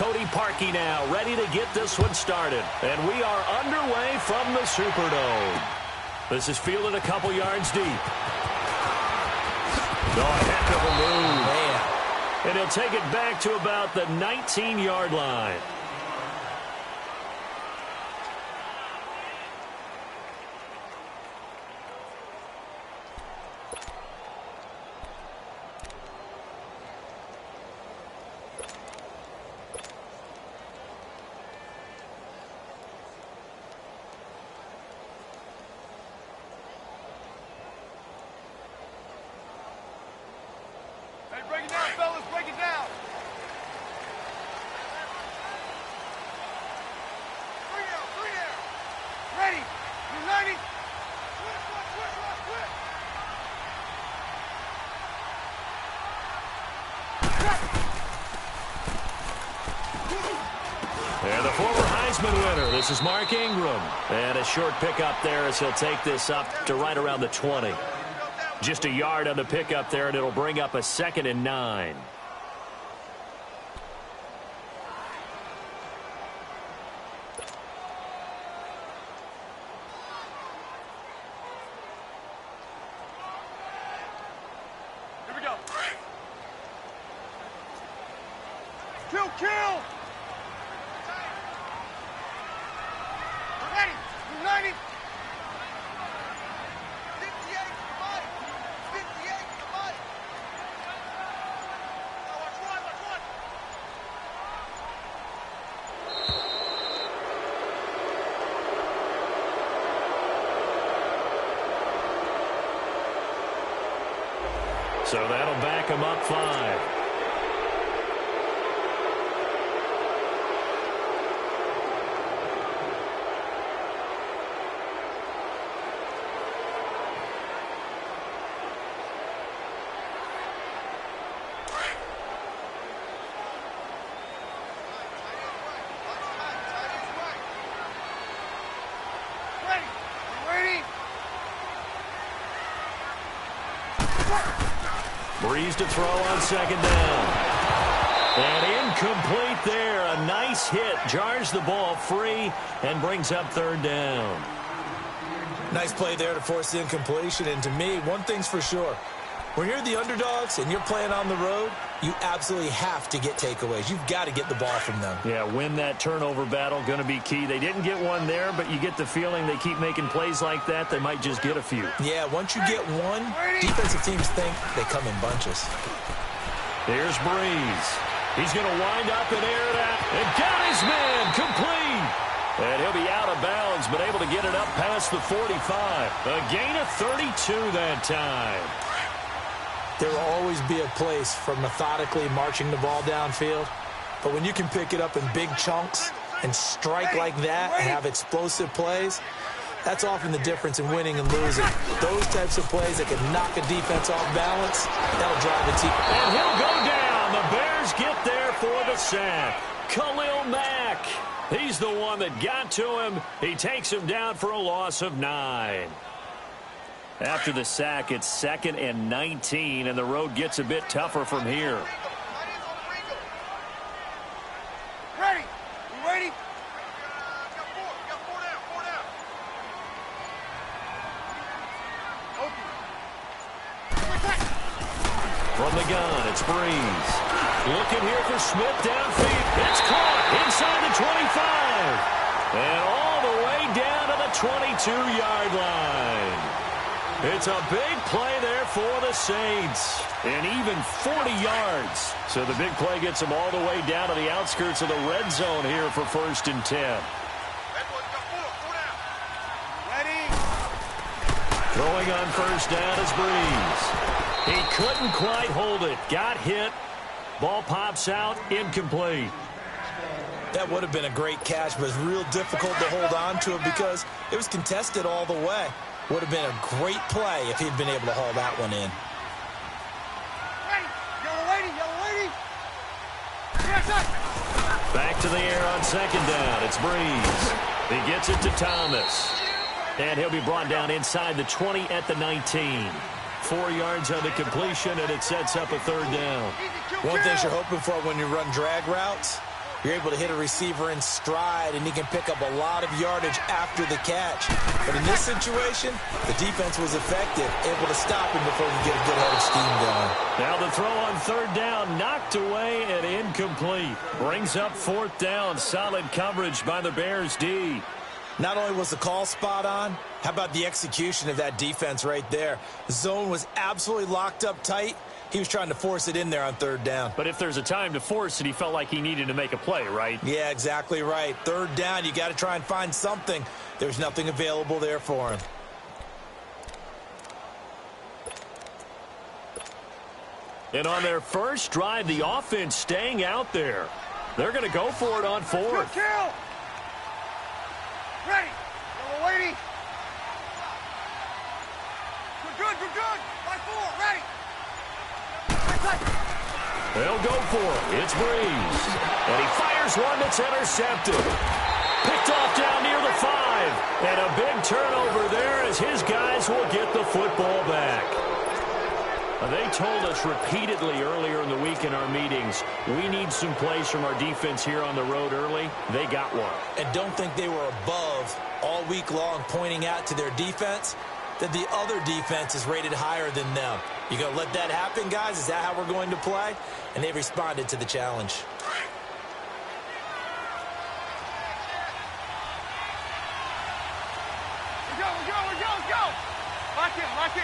Cody Parkey now, ready to get this one started. And we are underway from the Superdome. This is fielded a couple yards deep. Oh, heck of a move. Man. And he'll take it back to about the 19-yard line. Break it down, fellas. Break it down. 3 down. Ready. United. And the former Heisman winner, this is Mark Ingram. And a short pickup there as he'll take this up to right around the 20. Just a yard on the pickup there, and it'll bring up a 2nd and 9. Here we go. Kill. Ready. United. 58 to the body. 58 to the body. Now watch one. So that'll back him up 5. Breeze to throw on 2nd down. And incomplete there. A nice hit. Jars the ball free and brings up 3rd down. Nice play there to force the incompletion. And to me, one thing's for sure. When you're the underdogs and you're playing on the road, you absolutely have to get takeaways. You've got to get the ball from them. Yeah, win that turnover battle, going to be key. They didn't get one there, but you get the feeling they keep making plays like that, they might just get a few. Yeah, once you get one, defensive teams think they come in bunches. Here's Breeze. He's going to wind up and air it out. And got his man complete. And he'll be out of bounds, but able to get it up past the 45. A gain of 32 that time. There will always be a place for methodically marching the ball downfield. But when you can pick it up in big chunks and strike like that and have explosive plays, that's often the difference in winning and losing. Those types of plays that can knock a defense off balance, that'll drive a team. And he'll go down. The Bears get there for the sack. Khalil Mack. He's the one that got to him. He takes him down for a loss of 9. After the sack, it's 2nd and 19, and the road gets a bit tougher from here. Ready. You ready? Got 4 down. From the gun, it's Breeze. Looking here for Smith downfield. It's caught inside the 25. And all the way down to the 22-yard line. It's a big play there for the Saints. And even 40 yards. So the big play gets them all the way down to the outskirts of the red zone here for 1st and 10. Ready. Throwing on 1st down is Breeze. He couldn't quite hold it. Got hit. Ball pops out. Incomplete. That would have been a great catch, but it's real difficult to hold on to it because it was contested all the way. Would have been a great play if he'd been able to haul that one in. Back to the air on 2nd down. It's Breeze. He gets it to Thomas. And he'll be brought down inside the 20 at the 19. 4 yards on the completion, and it sets up a 3rd down. One thing you're hoping for when you run drag routes You're able to hit a receiver in stride, and he can pick up a lot of yardage after the catch. But in this situation, the defense was effective, able to stop him before he could get a good head of steam going. Now the throw on third down, knocked away and incomplete. Brings up fourth down. Solid coverage by the Bears D. Not only was the call spot on, how about the execution of that defense right there? The zone was absolutely locked up tight. He was trying to force it in there on third down. But if there's a time to force it, he felt like he needed to make a play, right? Yeah, exactly right. Third down, you got to try and find something. There's nothing available there for him. And on their first drive, the offense staying out there. They're going to go for it on fourth. Good kill. Ready. Yellow lady. We're good. By 4, ready. They'll go for it. It's Breeze. And he fires one that's intercepted. Picked off down near the 5. And a big turnover there as his guys will get the football back. They told us repeatedly earlier in the week in our meetings, we need some plays from our defense here on the road early. They got one. And don't think they were above all week long pointing out to their defense that the other defense is rated higher than them. You going to let that happen, guys? Is that how we're going to play? And they responded to the challenge. We go. Lock in.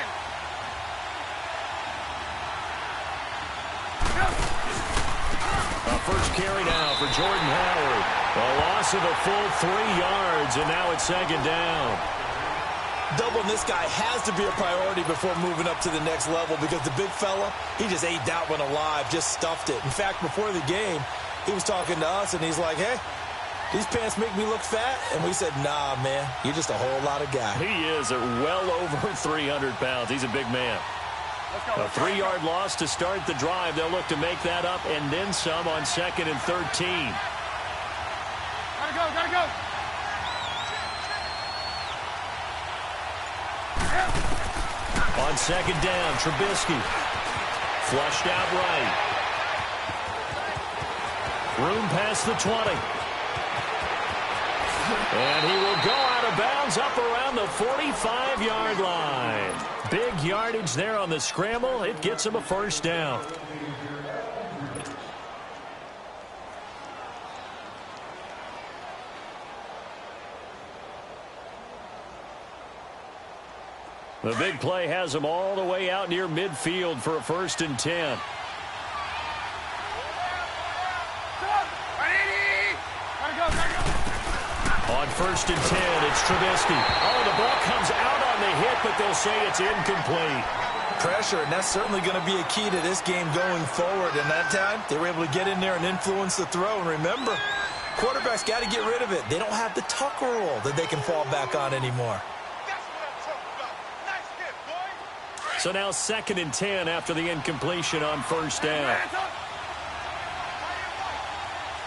First carry now for Jordan Howard. A loss of a full 3 yards, and now it's second down. Doubling this guy has to be a priority before moving up to the next level because the big fella, he just ate that one alive, just stuffed it. In fact, before the game, he was talking to us, and he's like, hey, these pants make me look fat? And we said, nah, man, you're just a whole lot of guy. He is well over 300 pounds. He's a big man. A 3-yard loss to start the drive. They'll look to make that up and then some on 2nd and 13. Gotta go. On 2nd down, Trubisky. Flushed out right. Room past the 20. And he will go out of bounds up around the 45-yard line. Big yardage there on the scramble. It gets him a first down. The big play has him all the way out near midfield for a 1st and 10. On 1st and 10, it's Trubisky. Oh, the ball comes out on the hit, but they'll say it's incomplete. Pressure, and that's certainly going to be a key to this game going forward. And that time, they were able to get in there and influence the throw. And remember, quarterbacks got to get rid of it. They don't have the Tucker rule that they can fall back on anymore. So now 2nd and 10 after the incompletion on 1st down.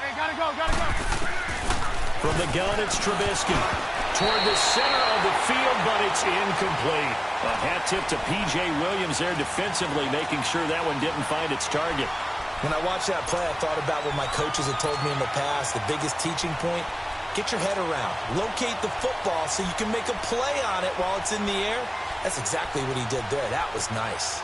Hey, gotta go. From the gun, it's Trubisky. Toward the center of the field, but it's incomplete. A hat tip to P.J. Williams there defensively, making sure that one didn't find its target. When I watched that play, I thought about what my coaches had told me in the past. The biggest teaching point, get your head around. Locate the football so you can make a play on it while it's in the air. That's exactly what he did there. That was nice.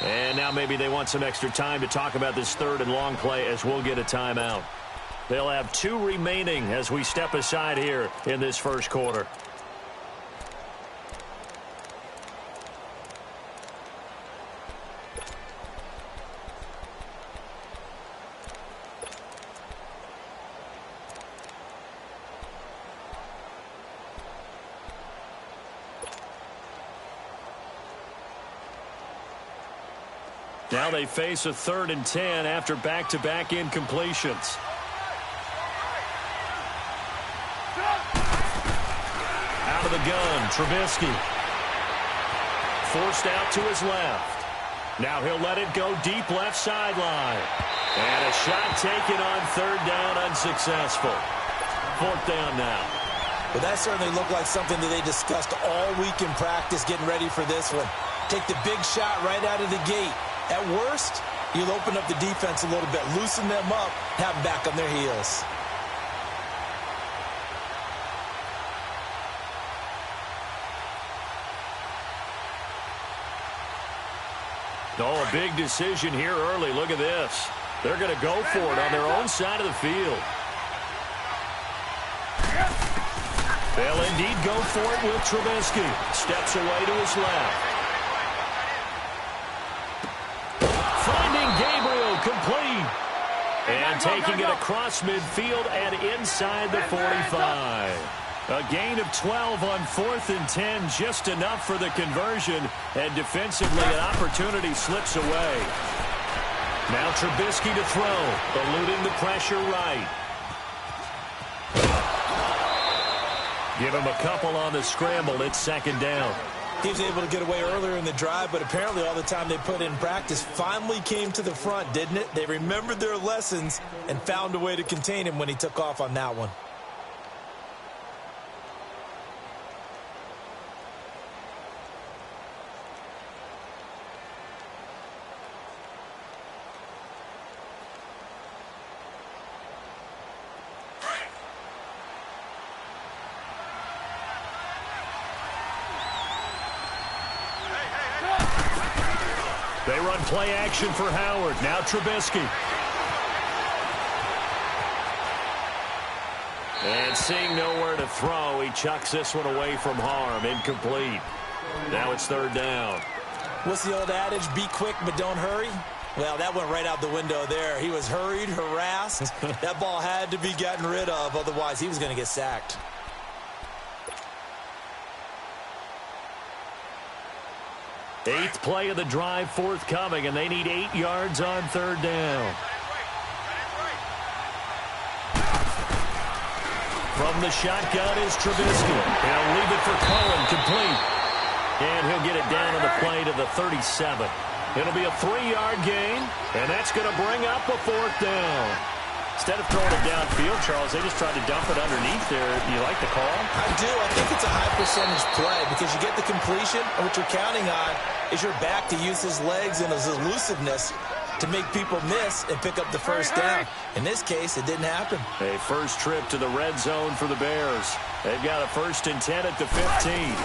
And now maybe they want some extra time to talk about this 3rd and long play as we'll get a timeout. They'll have 2 remaining as we step aside here in this first quarter. Now they face a 3rd and 10 after back-to-back incompletions. Out of the gun, Trubisky. Forced out to his left. Now he'll let it go deep left sideline. And a shot taken on third down, unsuccessful. Fourth down now. Well, that certainly looked like something that they discussed all week in practice getting ready for this one. Take the big shot right out of the gate. At worst, you'll open up the defense a little bit, loosen them up, have them back on their heels. Oh, a big decision here early. Look at this. They're going to go for it on their own side of the field. They'll indeed go for it with Trubisky. Steps away to his left. Finding Gabriel complete. And taking it across midfield and inside the 45. A gain of 12 on 4th and 10, just enough for the conversion. And defensively, an opportunity slips away. Now Trubisky to throw, eluding the pressure right. Give him a couple on the scramble. It's second down. He was able to get away earlier in the drive, but apparently all the time they put in practice finally came to the front, didn't it? They remembered their lessons and found a way to contain him when he took off on that one. They run play action for Howard. Now Trubisky. And seeing nowhere to throw, he chucks this one away from harm. Incomplete. Now it's third down. What's the old adage? Be quick, but don't hurry. Well, that went right out the window there. He was hurried, harassed. That ball had to be gotten rid of. Otherwise, he was going to get sacked. Eighth play of the drive forthcoming, and they need 8 yards on third down. From the shotgun is Trubisky. He'll leave it for Cohen, complete. And he'll get it down on the play to the 37. It'll be a 3-yard gain, and that's going to bring up a fourth down. Instead of throwing it downfield, Charles, they just tried to dump it underneath there. You like the call? I do. I think it's a high percentage play because you get the completion, and what you're counting on is your back to use his legs and his elusiveness to make people miss and pick up the first down. In this case, it didn't happen. A first trip to the red zone for the Bears. They've got a 1st and 10 at the 15.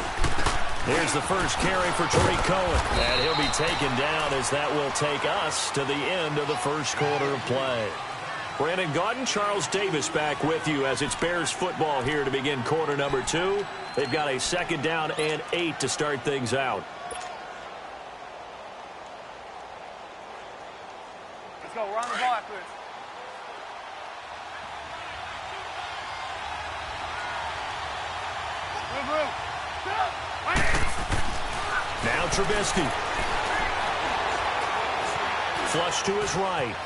Here's the first carry for Tariq Cohen. And he'll be taken down as that will take us to the end of the first quarter of play. Brandon Gaudin, Charles Davis back with you as it's Bears football here to begin quarter number 2. They've got a 2nd down and 8 to start things out. Let's go. Run the ball after this. Move. Now Trubisky. Flush to his right.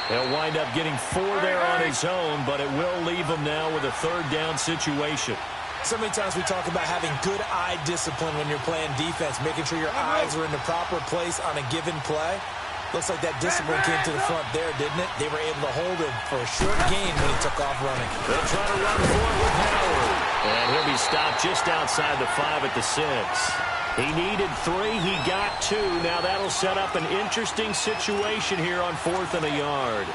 He'll wind up getting 4 there on his own, but it will leave him now with a 3rd down situation. So many times we talk about having good eye discipline when you're playing defense, making sure your eyes are in the proper place on a given play. Looks like that discipline came to the front there, didn't it? They were able to hold him for a short gain when he took off running. They'll try to run for it with Howard. And he'll be stopped just outside the 5 at the 6. He needed 3. He got 2. Now that'll set up an interesting situation here on 4th and a yard.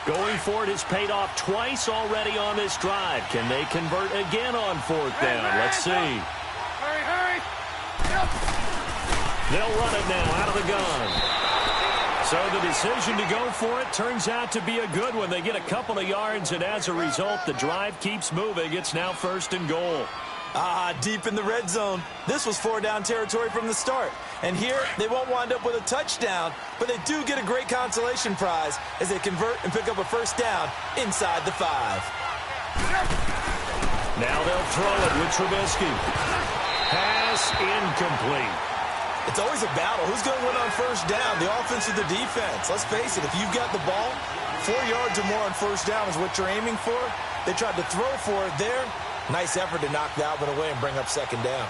Going for it has paid off twice already on this drive. Can they convert again on 4th down? Let's see. Hurry. They'll run it now out of the gun. So the decision to go for it turns out to be a good one. They get a couple of yards, and as a result, the drive keeps moving. It's now 1st and goal. Deep in the red zone. This was 4-down territory from the start. And here, they won't wind up with a touchdown, but they do get a great consolation prize as they convert and pick up a 1st down inside the 5. Now they'll throw it with Trubisky. Pass incomplete. It's always a battle. Who's going to win on first down, the offense or the defense? Let's face it, if you've got the ball, 4 yards or more on first down is what you're aiming for. They tried to throw for it there. Nice effort to knock that one away and bring up second down.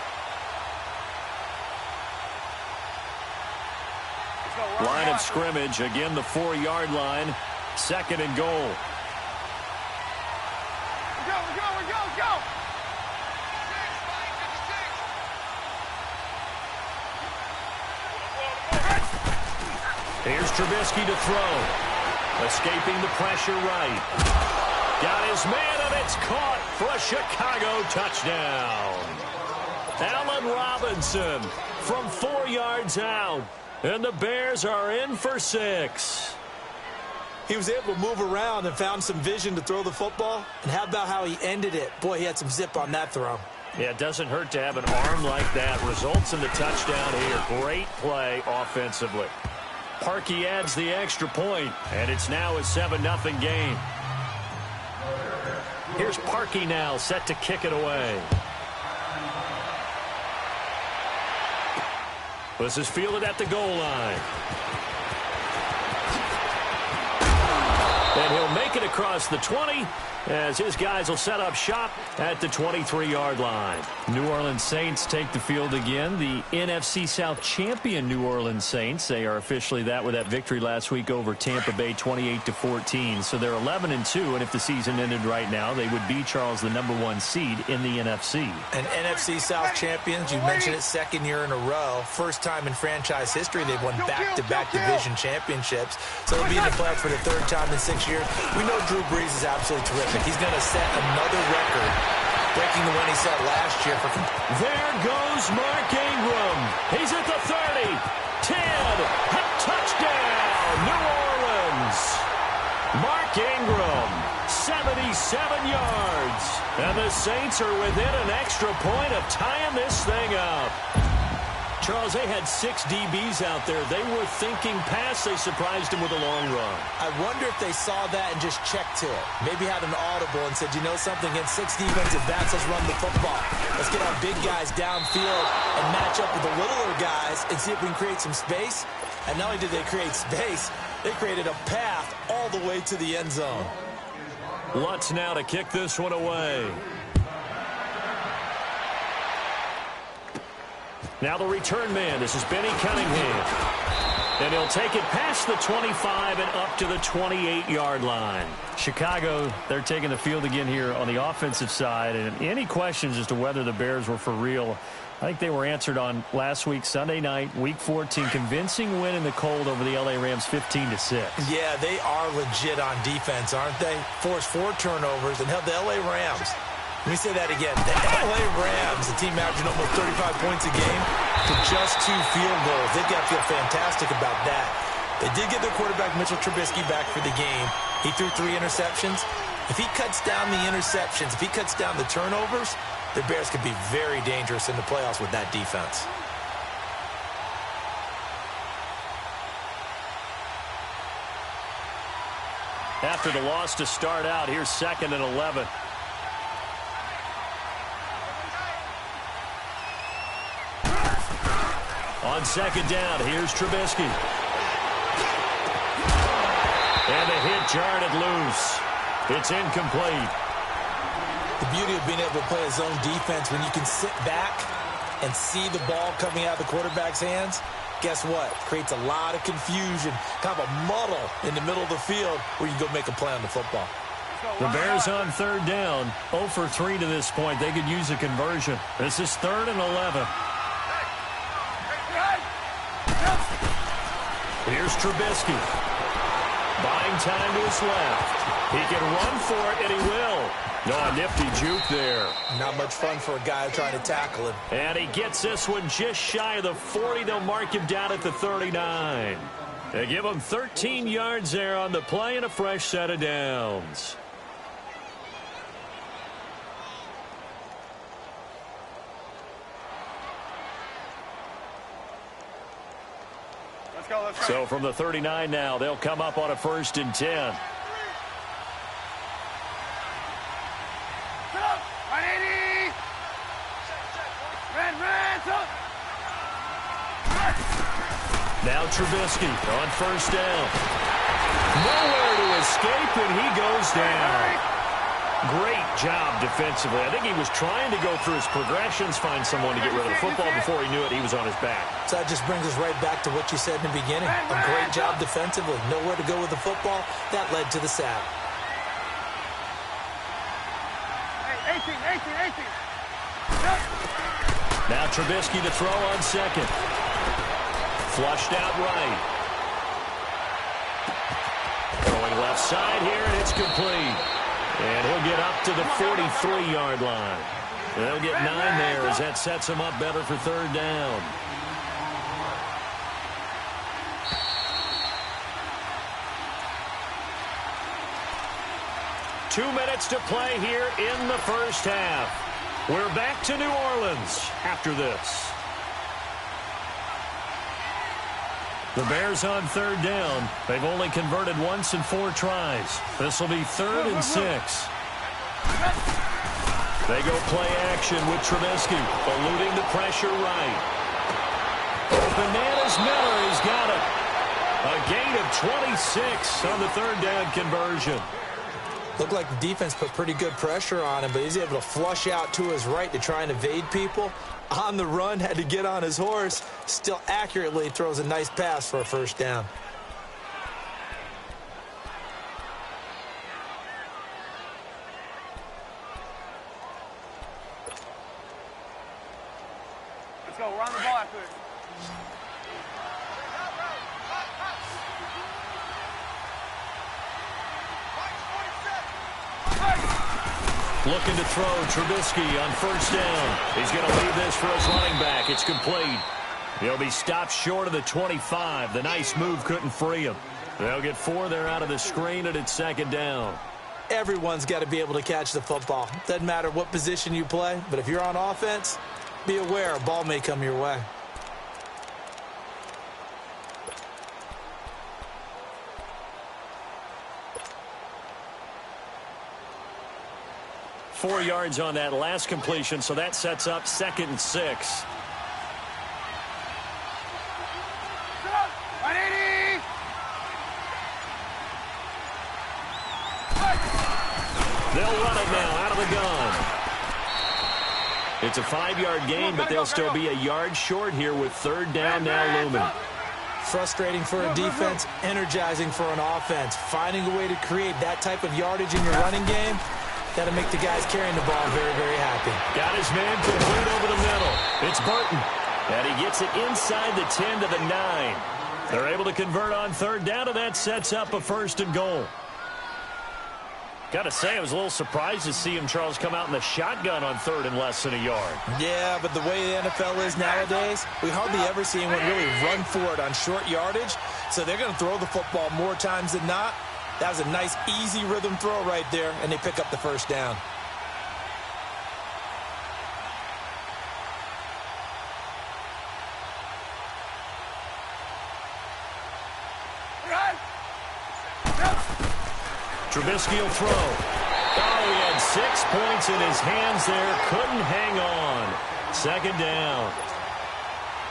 Line of scrimmage, again the 4-yard line, second and goal. Go! Here's Trubisky to throw. Escaping the pressure right. Got his man, and it's caught for a Chicago touchdown. Allen Robinson from 4 yards out. And the Bears are in for 6. He was able to move around and found some vision to throw the football. And how about how he ended it? Boy, he had some zip on that throw. Yeah, it doesn't hurt to have an arm like that. Results in the touchdown here. Great play offensively. Parkey adds the extra point, and it's now a 7-0 game. Here's Parkey now, set to kick it away. This is fielded at the goal line. And he'll make it across the 20 as his guys will set up shop at the 23-yard line. New Orleans Saints take the field again. The NFC South champion New Orleans Saints. They are officially that with that victory last week over Tampa Bay 28-14. So they're 11-2, and if the season ended right now, they would be, Charles, the #1 seed in the NFC. And NFC South champions, you mentioned it, second year in a row. First time in franchise history they've won back-to-back division championships. So they'll be in the playoffs for the 3rd time in 6 years. We know Drew Brees is absolutely terrific. He's going to set another record, breaking the one he set last year. There goes Mark Ingram. He's at the 30, 10, touchdown, New Orleans. Mark Ingram, 77 yards. And the Saints are within an extra point of tying this thing up. Charles, they had 6 DBs out there. They were thinking pass. They surprised him with a long run. I wonder if they saw that and just checked to it. Maybe had an audible and said, you know something, against 6 defensive backs, let's run the football. Let's get our big guys downfield and match up with the littler guys and see if we can create some space. And not only did they create space, they created a path all the way to the end zone. Lutz now to kick this one away. Now the return man. This is Benny Cunningham. And he'll take it past the 25 and up to the 28-yard line. Chicago, they're taking the field again here on the offensive side. And any questions as to whether the Bears were for real, I think they were answered on last week, Sunday night, Week 14. Convincing win in the cold over the L.A. Rams 15-6. Yeah, they are legit on defense, aren't they? Forced 4 turnovers and held the L.A. Rams. Let me say that again. The L.A. Rams, a team averaging almost 35 points a game, to just 2 field goals. They've got to feel fantastic about that. They did get their quarterback, Mitchell Trubisky, back for the game. He threw 3 interceptions. If he cuts down the interceptions, if he cuts down the turnovers, the Bears could be very dangerous in the playoffs with that defense. After the loss to start out, here's 2nd and 11. On 2nd down, here's Trubisky. And the hit jarred it loose. It's incomplete. The beauty of being able to play a zone defense, when you can sit back and see the ball coming out of the quarterback's hands, guess what? Creates a lot of confusion, kind of a muddle in the middle of the field where you can go make a play on the football. The Bears on 3rd down, 0 for 3 to this point. They could use a conversion. This is 3rd and 11. Here's Trubisky. Buying time to his left. He can run for it, and he will. No, a nifty juke there. Not much fun for a guy trying to tackle him. And he gets this one just shy of the 40. They'll mark him down at the 39. They give him 13 yards there on the play and a fresh set of downs. So from the 39 now, they'll come up on a 1st and 10. Now Trubisky on first down. Nowhere to escape, and he goes down. Great job defensively. I think he was trying to go through his progressions, find someone to get rid of the football. Before he knew it, he was on his back. So that just brings us right back to what you said in the beginning. A great job defensively. Nowhere to go with the football. That led to the sack. 18. Now Trubisky to throw on second. Flushed out right. Going left side here, and it's complete. And he'll get up to the 43-yard line. They'll get 9 there as that sets him up better for third down. Two minutes to play here in the first half. We're back to New Orleans after this. The Bears on third down. They've only converted once in 4 tries. This will be 3rd and 6. They go play action with Trubisky, eluding the pressure right. Bananas Miller has got it. A gain of 26 on the third down conversion. Looked like the defense put pretty good pressure on him, but he's able to flush out to his right to try and evade people. On the run, had to get on his horse. Still accurately throws a nice pass for a first down. Let's go. Run the ball after it. Looking to throw Trubisky on first down. He's going to leave this for his running back. It's complete. He'll be stopped short of the 25. The nice move couldn't free him. They'll get 4 there out of the screen, and it's second down. Everyone's got to be able to catch the football. Doesn't matter what position you play, but if you're on offense, be aware a ball may come your way. Four yards on that last completion, so that sets up 2nd and 6. 180. They'll run it now out of the gun. It's a 5-yard gain, but they'll still be a yard short here with third down now looming. Frustrating for a defense, energizing for an offense. Finding a way to create that type of yardage in your running game, that'll make the guys carrying the ball very, very happy. Got his man complete over the middle. It's Burton. And he gets it inside the 10 to the 9. They're able to convert on third down, and that sets up a 1st and goal. Got to say, I was a little surprised to see him, Charles, come out in the shotgun on third and less than a yard. Yeah, but the way the NFL is nowadays, we hardly ever see anyone really run for it on short yardage. So they're going to throw the football more times than not. That was a nice, easy rhythm throw right there, and they pick up the first down. Trubisky will throw. Oh, he had 6 points in his hands there. Couldn't hang on. Second down.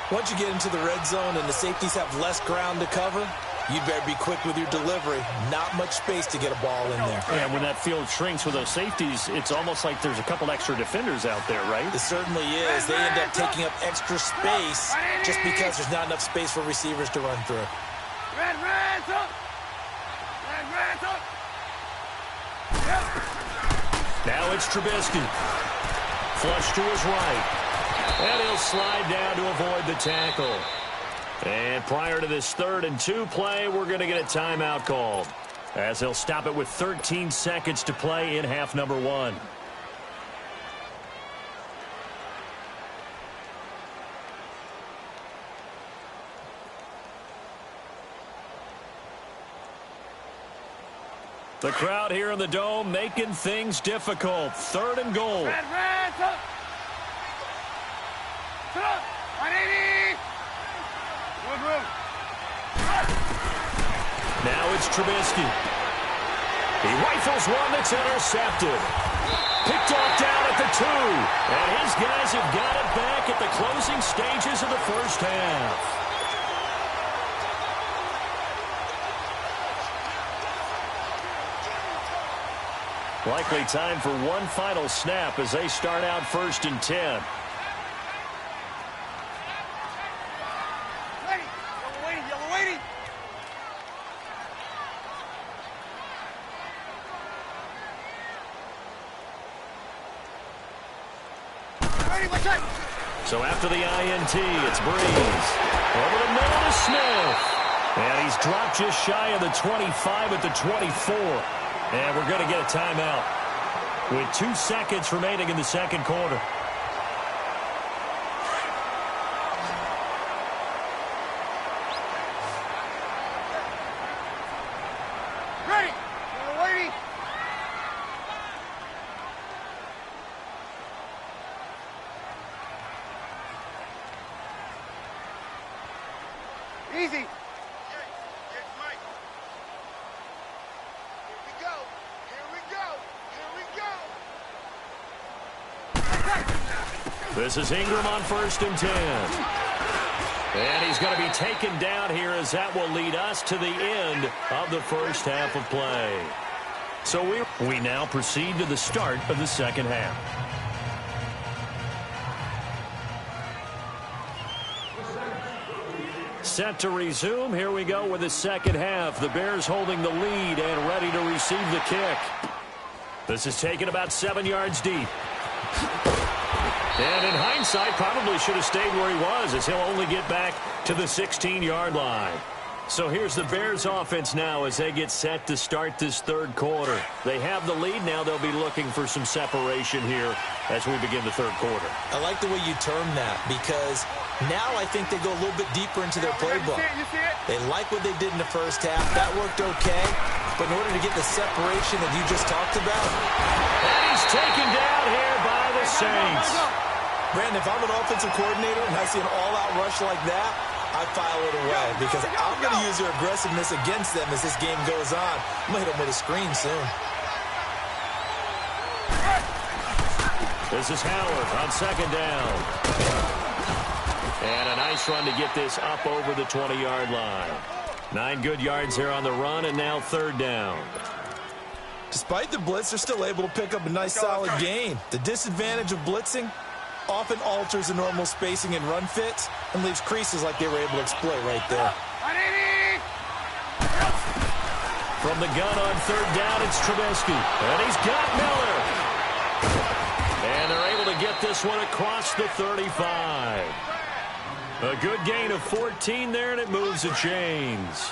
Once you get into the red zone and the safeties have less ground to cover, you better be quick with your delivery. Not much space to get a ball in there. And when that field shrinks with those safeties, it's almost like there's a couple extra defenders out there, right? It certainly is. They end up taking up extra space just because there's not enough space for receivers to run through. Red, up. Now it's Trubisky. Flush to his right. And he'll slide down to avoid the tackle. And prior to this 3rd and 2 play, we're going to get a timeout called, as he'll stop it with 13 seconds to play in half number 1. The crowd here in the Dome making things difficult. 3rd and goal. Red, up. 180. Good. Now it's Trubisky. He rifles one that's intercepted. Picked off down at the 2. And his guys have got it back at the closing stages of the first half. Likely time for one final snap as they start out 1st and 10. Ready. Yellow waiting. Yellow waiting. Ready. Watch out. So after the INT, it's Breeze. Over the middle to Smith. And he's dropped just shy of the 25 at the 24. And we're going to get a timeout with 2 seconds remaining in the second quarter. Ready. Yellow waiting. Easy. Yes, Mike. Here we go. Here we go. Here we go. This is Ingram on 1st and 10. And he's going to be taken down here as that will lead us to the end of the first half of play. So we now proceed to the start of the second half. Set to resume. Here we go with the second half. The Bears holding the lead and ready to receive the kick. This is taken about 7 yards deep. And in hindsight, probably should have stayed where he was as he'll only get back to the 16-yard line. So here's the Bears offense now as they get set to start this third quarter. They have the lead. Now they'll be looking for some separation here as we begin the third quarter. I like the way you term that because now I think they go a little bit deeper into their playbook. You see it? They like what they did in the first half. That worked okay. But in order to get the separation that you just talked about. And he's taken down here by the Saints. Brandon, if I'm an offensive coordinator and I see an all-out rush like that, I file it away because I'm going to use their aggressiveness against them as this game goes on. I'm going to hit them with a screen soon. This is Howard on second down. And a nice run to get this up over the 20-yard line. 9 good yards there on the run, and now third down. Despite the blitz, they're still able to pick up a nice solid gain. The disadvantage of blitzing often alters the normal spacing and run fits and leaves creases like they were able to exploit right there. From the gun on third down, it's Trubisky. And he's got Miller. And they're able to get this one across the 35. A good gain of 14 there, and it moves the chains.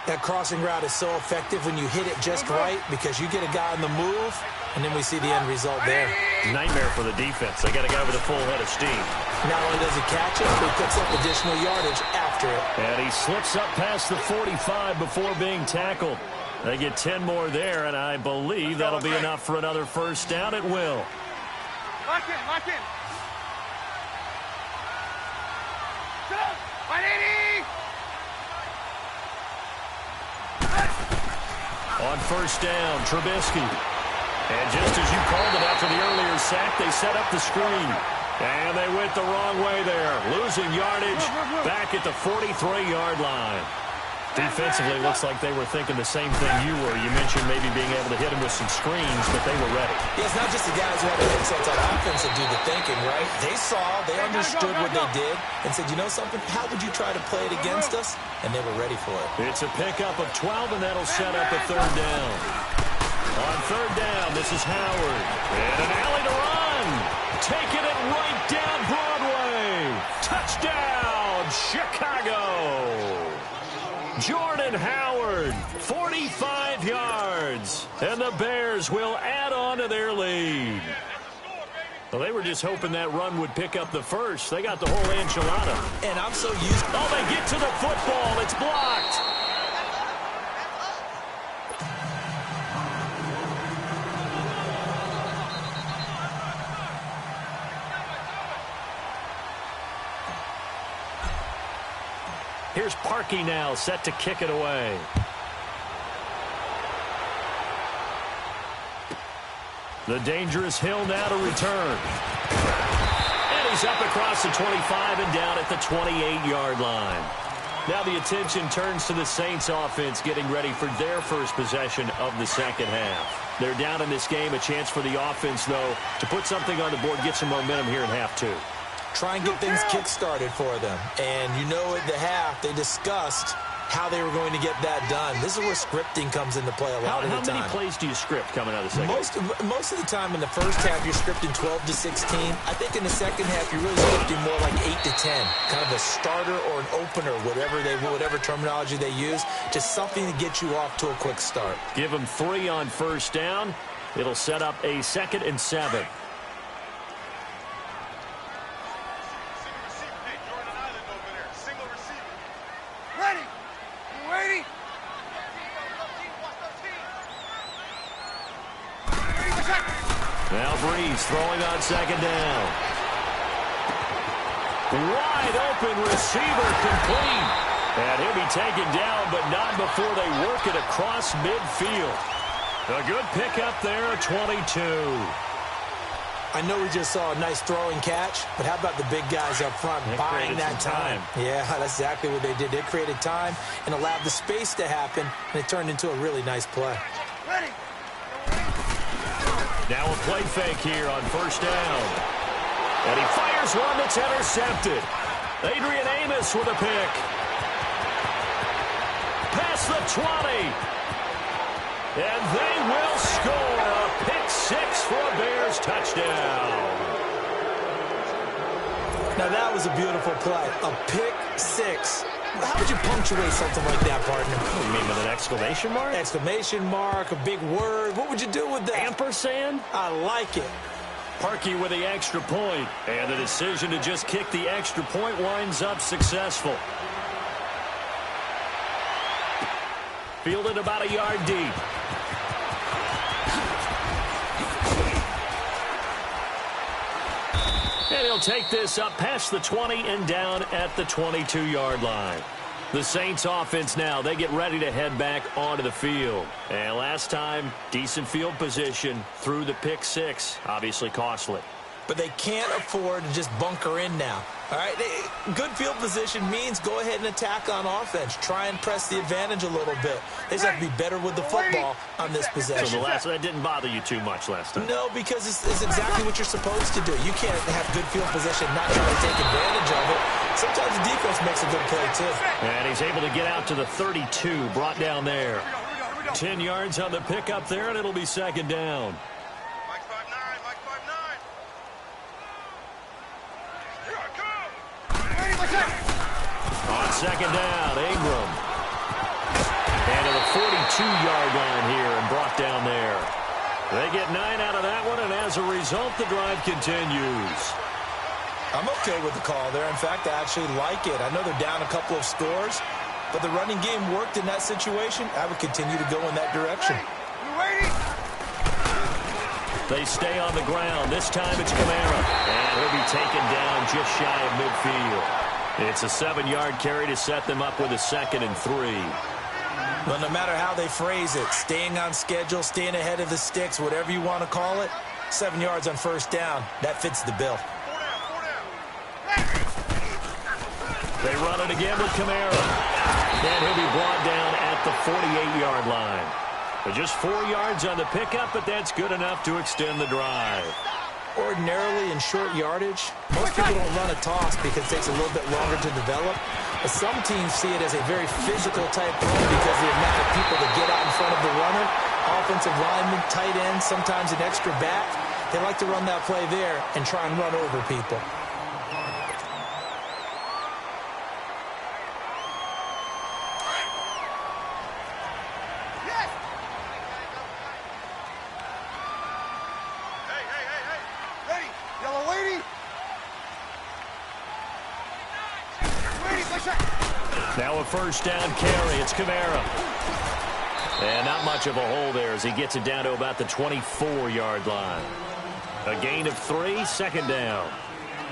That crossing route is so effective when you hit it just right because you get a guy on the move, and then we see the end result there. Nightmare for the defense. They got a guy with a full head of steam. Not only does he catch it, but he picks up additional yardage after it. And he slips up past the 45 before being tackled. They get 10 more there, and I believe that'll be enough for another first down. It will. Lock in, lock in. On first down, Trubisky. And just as you called it after the earlier sack, they set up the screen. And they went the wrong way there, losing yardage back at the 43-yard line. Defensively, looks like they were thinking the same thing you were. You mentioned maybe being able to hit them with some screens, but they were ready. Yeah, it's not just the guys who have the insights on offense that do the thinking, right? They saw, they understood what they did, and said, you know something, how would you try to play it against us? And they were ready for it. It's a pickup of 12, and that'll set up a third down. On third down, this is Howard. And an alley to run. Taking it right down Broadway. Touchdown, Chicago. Jordan Howard, 45 yards. And the Bears will add on to their lead. Well, they were just hoping that run would pick up the first. They got the whole enchilada. And I'm so used. Oh, they get to the football. It's blocked. Here's Parkey now, set to kick it away. The dangerous Hill now to return. And he's up across the 25 and down at the 28-yard line. Now the attention turns to the Saints offense getting ready for their first possession of the second half. They're down in this game. A chance for the offense, though, to put something on the board, get some momentum here in half two. Try and get things kick-started for them. And you know at the half, they discussed how they were going to get that done. This is where scripting comes into play a lot of the time. How many plays do you script coming out of the second half? Most of the time in the first half, you're scripting 12 to 16. I think in the second half, you're really scripting more like 8 to 10. Kind of a starter or an opener, whatever terminology they use. Just something to get you off to a quick start. Give them 3 on first down. It'll set up a 2nd and 7. Now Brees throwing on second down. Wide open receiver complete. And he'll be taken down, but not before they work it across midfield. A good pickup there, 22. I know we just saw a nice throwing catch, but how about the big guys up front buying that time? Yeah, that's exactly what they did. They created time and allowed the space to happen, and it turned into a really nice play. Ready. Now a play fake here on first down. And he fires one that's intercepted. Adrian Amos with a pick. Past the 20. And they will score a pick 6 for a Bears touchdown. Now that was a beautiful play. A pick 6. How would you punctuate something like that, partner? What do you mean, with an exclamation mark? Exclamation mark, a big word. What would you do with that? Ampersand? I like it. Parkey with the extra point. And the decision to just kick the extra point winds up successful. Fielded about a yard deep. And he'll take this up past the 20 and down at the 22-yard line. The Saints offense now, they get ready to head back onto the field. And last time, decent field position through the pick 6. Obviously costly. But they can't afford to just bunker in now. All right, good field position means go ahead and attack on offense. Try and press the advantage a little bit. They just have to be better with the football on this possession. So that didn't bother you too much last time? No, because it's exactly what you're supposed to do. You can't have good field position, not try to take advantage of it. Sometimes the defense makes a good play, too. And he's able to get out to the 32, brought down there. 10 yards on the pickup there, and it'll be second down. On second down, Ingram. And to the 42-yard line here and brought down there. They get 9 out of that one, and as a result, the drive continues. I'm okay with the call there. In fact, I actually like it. I know they're down a couple of scores, but the running game worked in that situation. I would continue to go in that direction. They stay on the ground. This time it's Kamara. And he'll be taken down just shy of midfield. It's a 7-yard carry to set them up with a 2nd and 3. Well, no matter how they phrase it, staying on schedule, staying ahead of the sticks, whatever you want to call it, 7 yards on first down, that fits the bill. They run it again with Kamara. And he'll be brought down at the 48-yard line. But just 4 yards on the pickup, but that's good enough to extend the drive. Ordinarily in short yardage, most people don't run a toss because it takes a little bit longer to develop. But some teams see it as a very physical type run because of the amount of people that get out in front of the runner. Offensive linemen, tight ends, sometimes an extra back. They like to run that play there and try and run over people. Now a first down carry. It's Kamara. And not much of a hole there as he gets it down to about the 24-yard line. A gain of 3, second down.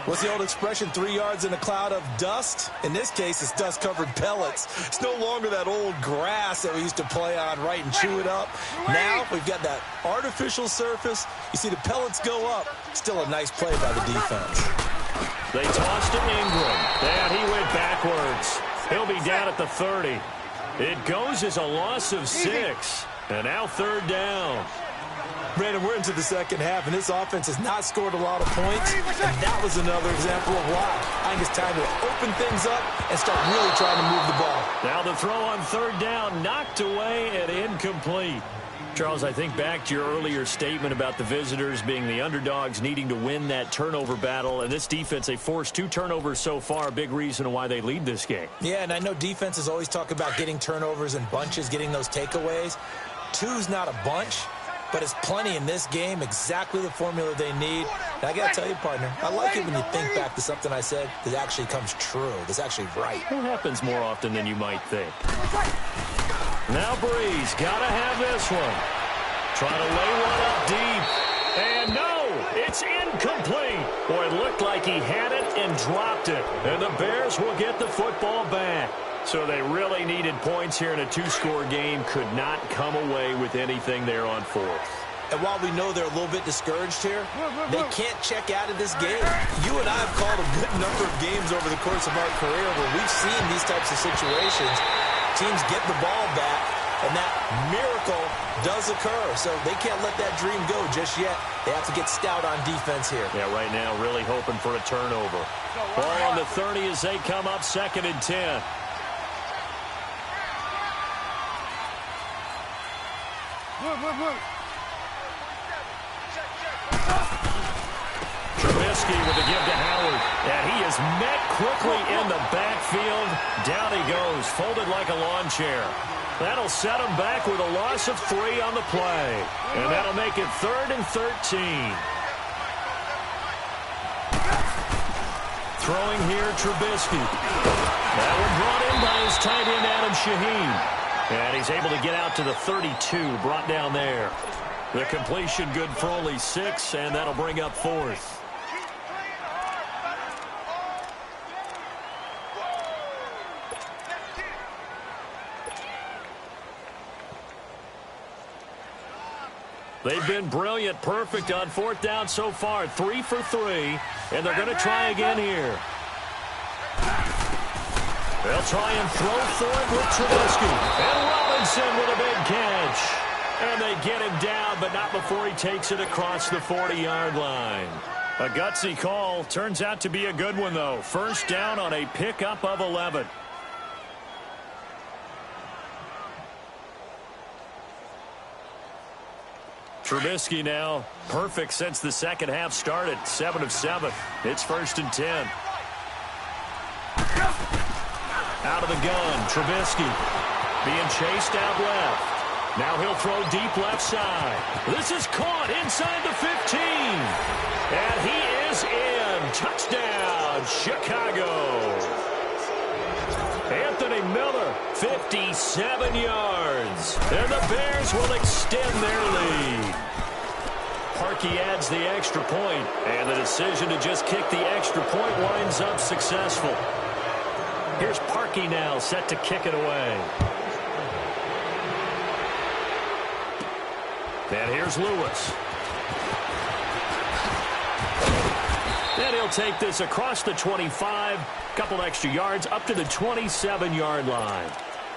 What's the old expression, 3 yards in a cloud of dust? In this case, it's dust-covered pellets. It's no longer that old grass that we used to play on, right, and chew it up. Now we've got that artificial surface. You see the pellets go up. Still a nice play by the defense. They tossed to Ingram. And he went backwards. He'll be down at the 30. It goes as a loss of 6. And now 3rd down. Brandon, we're into the second half, and this offense has not scored a lot of points, and that was another example of why. I think it's time to open things up and start really trying to move the ball. Now the throw on 3rd down, knocked away and incomplete. Charles, I think back to your earlier statement about the visitors being the underdogs, needing to win that turnover battle, and this defense, they forced 2 turnovers so far, a big reason why they lead this game. Yeah, and I know defenses always talk about getting turnovers in bunches, getting those takeaways. 2's not a bunch, but it's plenty in this game, exactly the formula they need. And I got to tell you, partner, I like it when you think back to something I said that actually comes true, that's actually right. It happens more often than you might think. Now Breeze, got to have this one. Trying to lay one up deep. And no, it's incomplete. Boy, it looked like he had it and dropped it. And the Bears will get the football back. So they really needed points here in a 2-score game. Could not come away with anything there on 4th. And while we know they're a little bit discouraged here, they can't check out of this game. You and I have called a good number of games over the course of our career where we've seen these types of situations. Teams get the ball back, and that miracle does occur. So they can't let that dream go just yet. They have to get stout on defense here. Yeah, right now really hoping for a turnover. Ball on the 30 as they come up 2nd and 10. Trubisky with the give to Howard. And he is met quickly in the backfield. Down he goes, folded like a lawn chair. That'll set him back with a loss of 3 on the play. And that'll make it 3rd and 13. Throwing here, Trubisky. That one brought in by his tight end, Adam Shaheen. And he's able to get out to the 32, brought down there. The completion good for only 6, and that'll bring up 4th. They've been brilliant, perfect on 4th down so far. 3 for 3, and they're going to try again here. They'll try and throw for it with Trubisky. And Robinson with a big catch. And they get him down, but not before he takes it across the 40-yard line. A gutsy call. Turns out to be a good one, though. 1st down on a pickup of 11. Trubisky now perfect since the second half started. 7 of 7. It's 1st and 10. Out of the gun, Trubisky being chased out left. Now he'll throw deep left side. This is caught inside the 15. And he is in. Touchdown, Chicago. Anthony Miller, 57 yards. And the Bears will extend their lead. Parkey adds the extra point, and the decision to just kick the extra point winds up successful. Here's Parkey now, set to kick it away. And here's Lewis. And he'll take this across the 25, couple extra yards, up to the 27-yard line.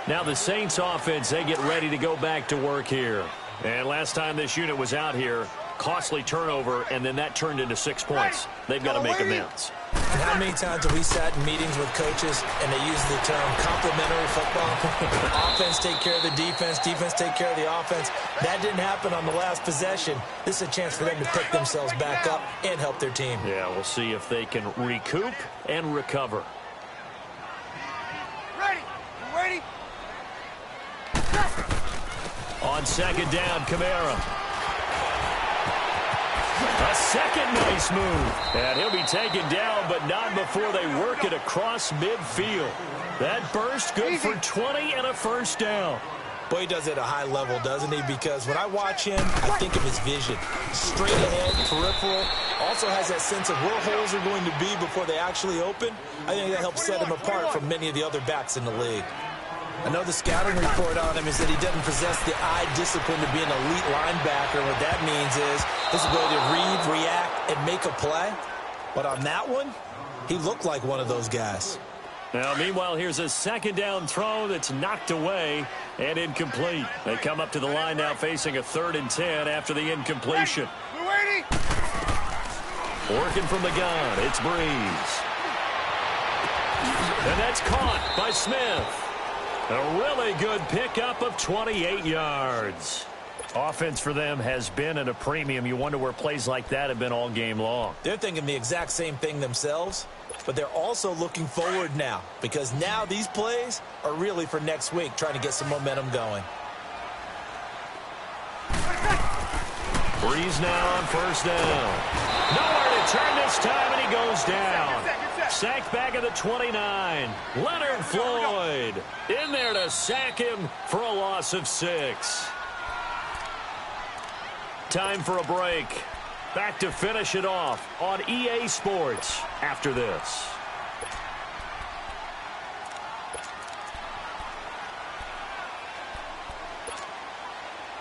Now the Saints offense, they get ready to go back to work here. And last time this unit was out here, costly turnover, and then that turned into 6 points. They've got to make amends. And how many times have we sat in meetings with coaches and they use the term complementary football? Offense take care of the defense, defense take care of the offense. That didn't happen on the last possession. This is a chance for them to pick themselves back up and help their team. Yeah, we'll see if they can recoup and recover. Ready? You ready? On 2nd down, Kamara. A second nice move. And he'll be taken down, but not before they work it across midfield. That burst good for 20 and a 1st down. Boy, he does it at a high level, doesn't he? Because when I watch him, I think of his vision. Straight ahead, peripheral. Also has that sense of where holes are going to be before they actually open. I think that helps set him apart from many of the other backs in the league. I know the scouting report on him is that he doesn't possess the eye discipline to be an elite linebacker. What that means is his ability to read, react, and make a play. But on that one, he looked like one of those guys. Now, meanwhile, here's a second down throw that's knocked away and incomplete. They come up to the line now facing a 3rd and 10 after the incompletion. We're waiting. Working from the gun, it's Breeze. And that's caught by Smith. A really good pickup of 28 yards. Offense for them has been at a premium. You wonder where plays like that have been all game long. They're thinking the exact same thing themselves, but they're also looking forward now because now these plays are really for next week, trying to get some momentum going. Breeze now on 1st down. Nowhere to turn this time, and he goes down. Sacked back at the 29. Leonard Floyd in there to sack him for a loss of 6. Time for a break. Back to finish it off on EA Sports after this.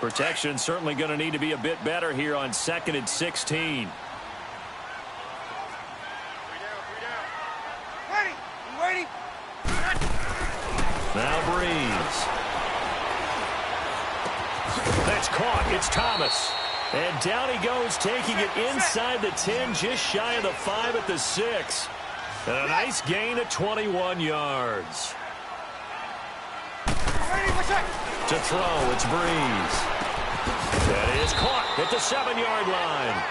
Protection certainly going to need to be a bit better here on 2nd and 16. Ready. Now Breeze. That's caught. It's Thomas. And down he goes, taking it inside the 10, just shy of the 5 at the 6. And a nice gain of 21 yards. To throw, it's Breeze. That is caught at the 7-yard line.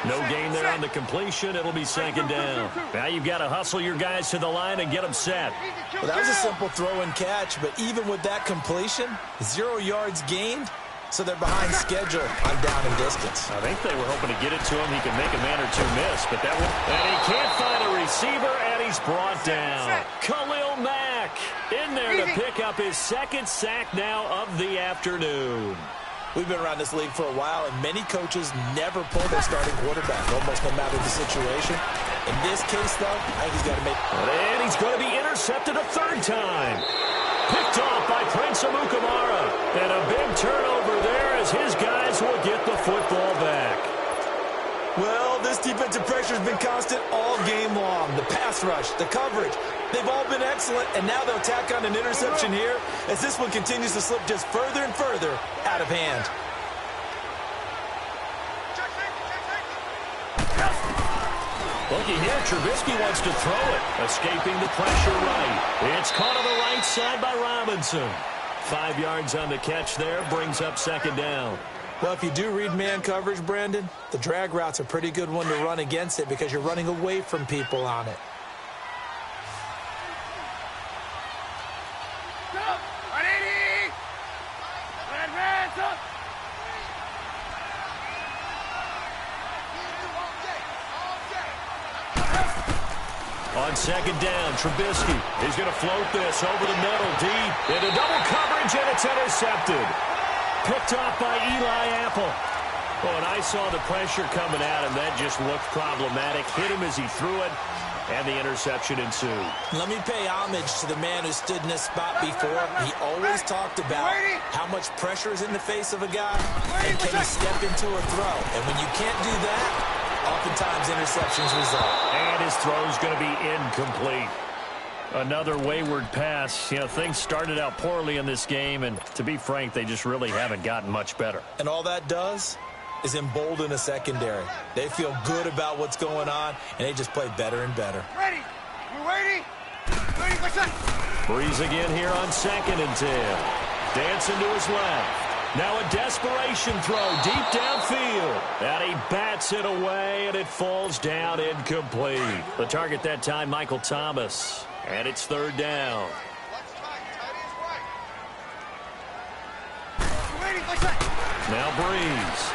No gain there on the completion. It'll be 2nd down. Now you've got to hustle your guys to the line and get them set. Well, that was a simple throw and catch, but even with that completion, 0 yards gained, so they're behind schedule on down and distance. I think they were hoping to get it to him. He can make a man or two miss, but that one. And he can't find a receiver, and he's brought down. Khalil Mack in there to pick up his 2nd sack now of the afternoon. We've been around this league for a while, and many coaches never pull their starting quarterback, almost no matter the situation. In this case, though, I think he's got to make... And he's going to be intercepted a 3rd time. Picked off by Prince Amukamara. And a big turnover there as his guys will get the football back. Well, this defensive pressure has been constant all game long. The pass rush, the coverage, they've all been excellent, and now they'll tack on an interception here as this one continues to slip just further and further out of hand. Looky here, Trubisky wants to throw it. Escaping the pressure right. It's caught on the right side by Robinson. 5 yards on the catch there, brings up 2nd down. Well, if you do read man coverage, Brandon, the drag route's a pretty good one to run against it because you're running away from people on it. On 2nd down, Trubisky is going to float this over the middle deep into double coverage, and it's intercepted. Picked off by Eli Apple. Oh, and I saw the pressure coming at him. That just looked problematic. Hit him as he threw it, and the interception ensued. Let me pay homage to the man who stood in this spot before. He always talked about how much pressure is in the face of a guy, and can he step into a throw. And when you can't do that, oftentimes interceptions result. And his throw's going to be incomplete. Another wayward pass. You know, things started out poorly in this game, and to be frank, they just really haven't gotten much better. And all that does is embolden a secondary. They feel good about what's going on, and they just play better and better. Ready. We're waiting. Ready for set. Breeze again here on 2nd and 10. Dancing to his left. Now a desperation throw deep downfield. And he bats it away, and it falls down incomplete. The target that time, Michael Thomas. And it's 3rd down. Now Breeze.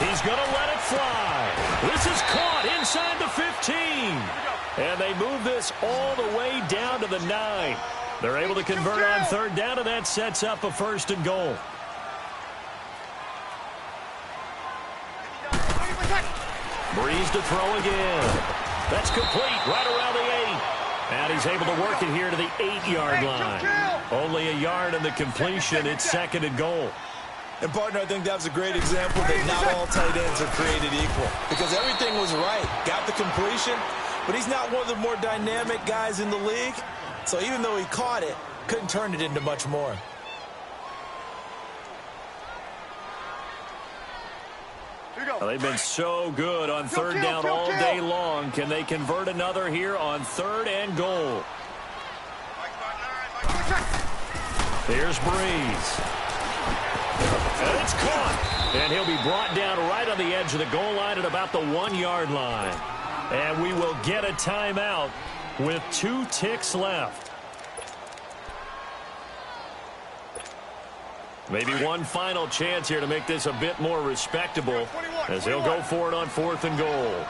He's going to let it fly. This is caught inside the 15. And they move this all the way down to the 9. They're able to convert on 3rd down, and that sets up a 1st and goal. Breeze to throw again. That's complete right around the 8. And he's able to work it here to the 8-yard line. Only a yard in the completion. It's 2nd and goal. And, partner, I think that was a great example that not all tight ends are created equal. Because everything was right. Got the completion, but he's not one of the more dynamic guys in the league. So even though he caught it, couldn't turn it into much more. Well, they've been so good on third down all day long. Can they convert another here on 3rd and goal? Here's Breeze. And it's caught. And he'll be brought down right on the edge of the goal line at about the 1-yard line. And we will get a timeout with 2 ticks left. Maybe one final chance here to make this a bit more respectable as he'll go for it on 4th and goal.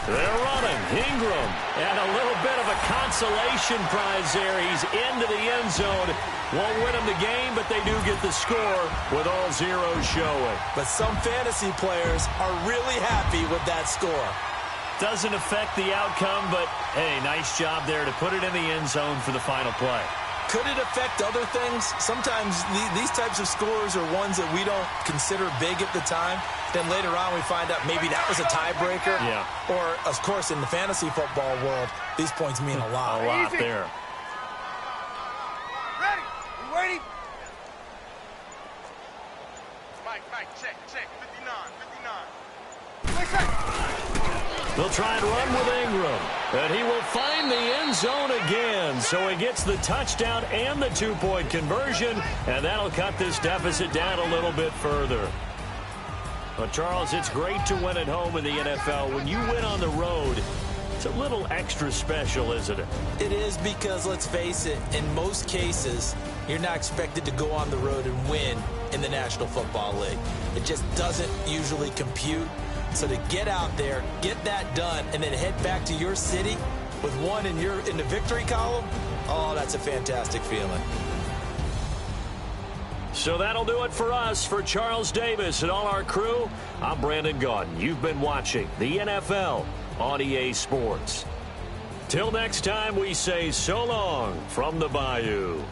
They're running. Ingram. And a little bit of a consolation prize there. He's into the end zone. Won't win them the game, but they do get the score with all zeros showing. But some fantasy players are really happy with that score. Doesn't affect the outcome, but, hey, nice job there to put it in the end zone for the final play. Could it affect other things? Sometimes these types of scores are ones that we don't consider big at the time. Then later on we find out maybe that was a tiebreaker. Yeah. Or, of course, in the fantasy football world, these points mean a lot. A lot there. Ready? You ready? Mike, check. 59. They'll try and run with Ingram. And he will find the end zone again. So he gets the touchdown and the 2-point conversion. And that'll cut this deficit down a little bit further. But, Charles, it's great to win at home in the NFL. When you win on the road, it's a little extra special, isn't it? It is because, let's face it, in most cases, you're not expected to go on the road and win in the National Football League. It just doesn't usually compute. So to get out there, get that done, and then head back to your city with one in the victory column, oh, that's a fantastic feeling. So that'll do it for us. For Charles Davis and all our crew, I'm Brandon Gaudin. You've been watching the NFL on EA Sports. Till next time, we say so long from the Bayou.